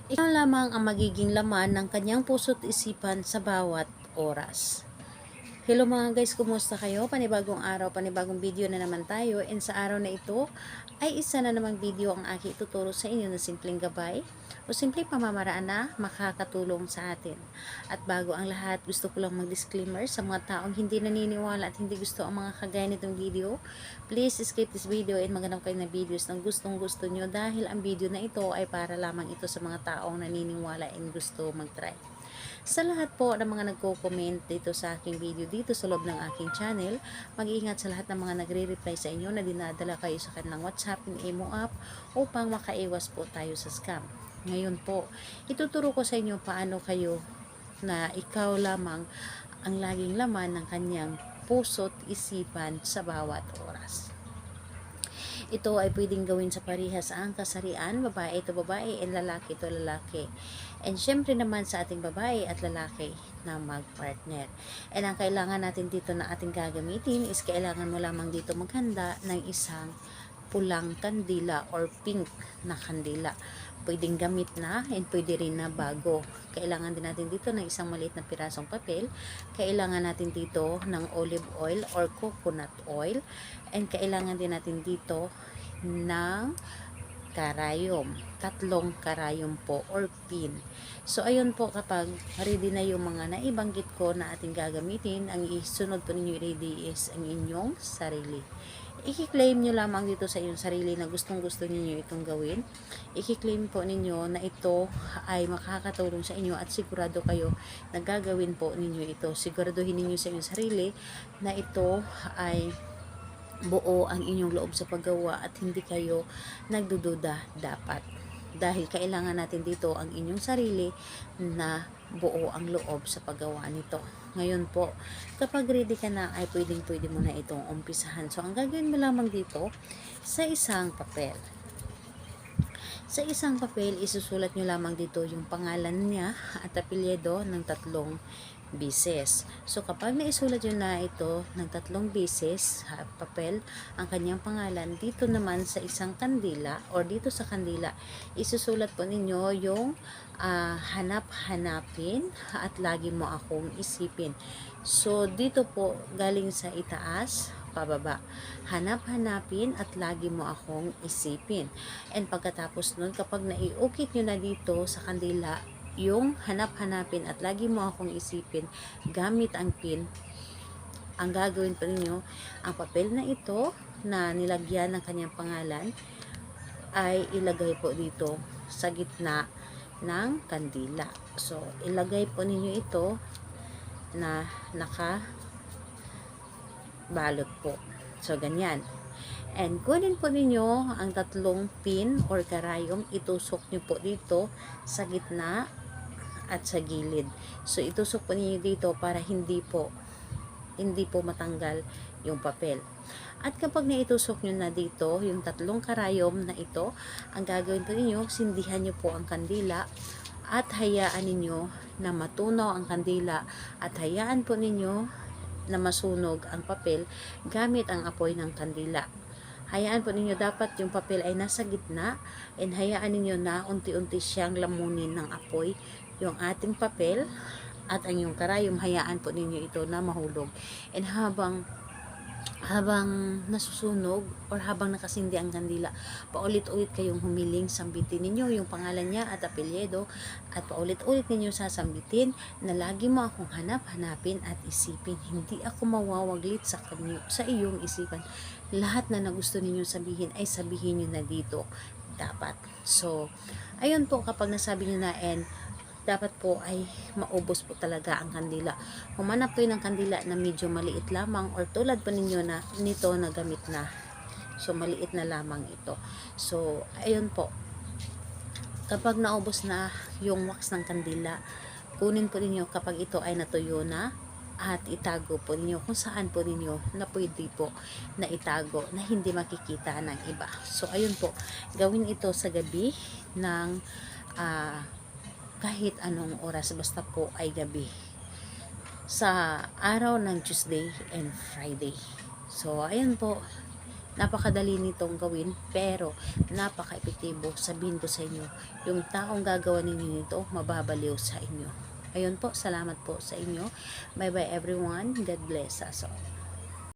Ikaw lamang ang magiging laman ng kanyang puso't isipan sa bawat oras. Hello mga guys, kumusta kayo? Panibagong araw, panibagong video na naman tayo. And sa araw na ito ay isa na namang video ang aking ituturo sa inyo na simpleng gabay o simpleng pamamaraan na makakatulong sa atin. At bago ang lahat, gusto ko lang mag-disclaimer sa mga taong hindi naniniwala at hindi gusto ang mga kagaya nitong video. Please skip this video and maghanap kayo ng videos na gustong gusto nyo dahil ang video na ito ay para lamang ito sa mga taong naniniwala and gusto mag-try. Sa lahat po ng mga nagko-comment dito sa aking video dito sa loob ng aking channel, mag-iingat sa lahat ng mga nagre-reply sa inyo na dinadala kayo sa kanilang WhatsApp and Imo app upang makaiwas po tayo sa scam. Ngayon po, ituturo ko sa inyo paano kayo na ikaw lamang ang laging laman ng kanyang puso't isipan sa bawat oras. Ito ay pwedeng gawin sa parehas ang kasarian, babae ito babae, and lalaki ito lalaki. And syempre naman sa ating babae at lalaki na mag-partner. And ang kailangan natin dito na ating gagamitin is kailangan mo lamang dito maghanda ng isang pulang kandila or pink na kandila. Pwedeng gamit na and pwede rin na bago. Kailangan din natin dito ng isang maliit na pirasong papel. Kailangan natin dito ng olive oil or coconut oil. And kailangan din natin dito ng karayom. 3 karayom po or pin. So ayun po, kapag ready na yung mga naibanggit ko na ating gagamitin, ang isunod po ninyo ready is ang inyong sarili. I-claim nyo lamang dito sa inyong sarili na gustong gusto ninyo itong gawin. I-claim po ninyo na ito ay makakatulong sa inyo at sigurado kayo na gagawin po ninyo ito. Siguraduhin ninyo sa inyong sarili na ito ay buo ang inyong loob sa paggawa at hindi kayo nagdududa dapat. Dahil kailangan natin dito ang inyong sarili na buo ang loob sa paggawa nito. Ngayon po, kapag ready ka na ay pwede mo na itong umpisahan. So, ang gagawin mo lamang dito sa isang papel. Sa isang papel, isusulat nyo lamang dito yung pangalan niya at apelyido ng 3 beses. So, kapag naisulat nyo na ito ng 3 beses sa papel, ang kanyang pangalan, dito naman sa isang kandila or dito sa kandila, isusulat po ninyo yung hanap-hanapin at lagi mo akong isipin. So, dito po galing sa itaas, pababa. Hanap-hanapin at lagi mo akong isipin. And pagkatapos nun, kapag naiukit nyo na dito sa kandila, yung hanap-hanapin at lagi mo akong isipin gamit ang pin, ang gagawin pa ninyo, ang papel na ito na nilagyan ng kanyang pangalan ay ilagay po dito sa gitna ng kandila. So, ilagay po ninyo ito na nakabalot po. So, ganyan. And kunin po ninyo ang 3 pin or karayom, itusok nyo po dito sa gitna at sa gilid. So, itusok po ninyo dito para hindi po matanggal yung papel. At kapag naitusok nyo na dito, yung 3 karayom na ito, ang gagawin po ninyo, sindihan nyo po ang kandila at hayaan ninyo na matunaw ang kandila at hayaan po ninyo na masunog ang papel gamit ang apoy ng kandila. Hayaan po ninyo, dapat yung papel ay nasa gitna and hayaan ninyo na unti-unti siyang lamunin ng apoy yung ating papel at ang yung karayom, hayaan po ninyo ito na mahulog. And habang nasusunog or habang nakasindi ang kandila, paulit-ulit kayong humiling, sambitin ninyo yung pangalan niya at apelyido at paulit-ulit ninyo sasambitin na lagi mo akong hanap-hanapin at isipin. Hindi ako mawawaglit sa iyong isipan. Lahat na gusto ninyo sabihin ay sabihin nyo na dito dapat. So, ayun po, kapag nasabi nyo na and dapat po ay maubos po talaga ang kandila. Humanap kayo ng kandila na medyo maliit lamang or tulad po ninyo na nito na gamit na. So, maliit na lamang ito. So, ayun po. Kapag naubos na yung wax ng kandila, kunin po ninyo kapag ito ay natuyo na at itago po ninyo kung saan po ninyo na pwede po na itago na hindi makikita ng iba. So, ayun po. Gawin ito sa gabi ng kahit anong oras, basta po ay gabi sa araw ng Tuesday and Friday. So, ayun po, Napakadali nitong gawin, pero napaka-epektibo. Sabihin ko sa inyo, yung taong gagawa ninyo nito, mababaliw sa inyo. Ayun po, salamat po sa inyo. Bye bye everyone. God bless us all.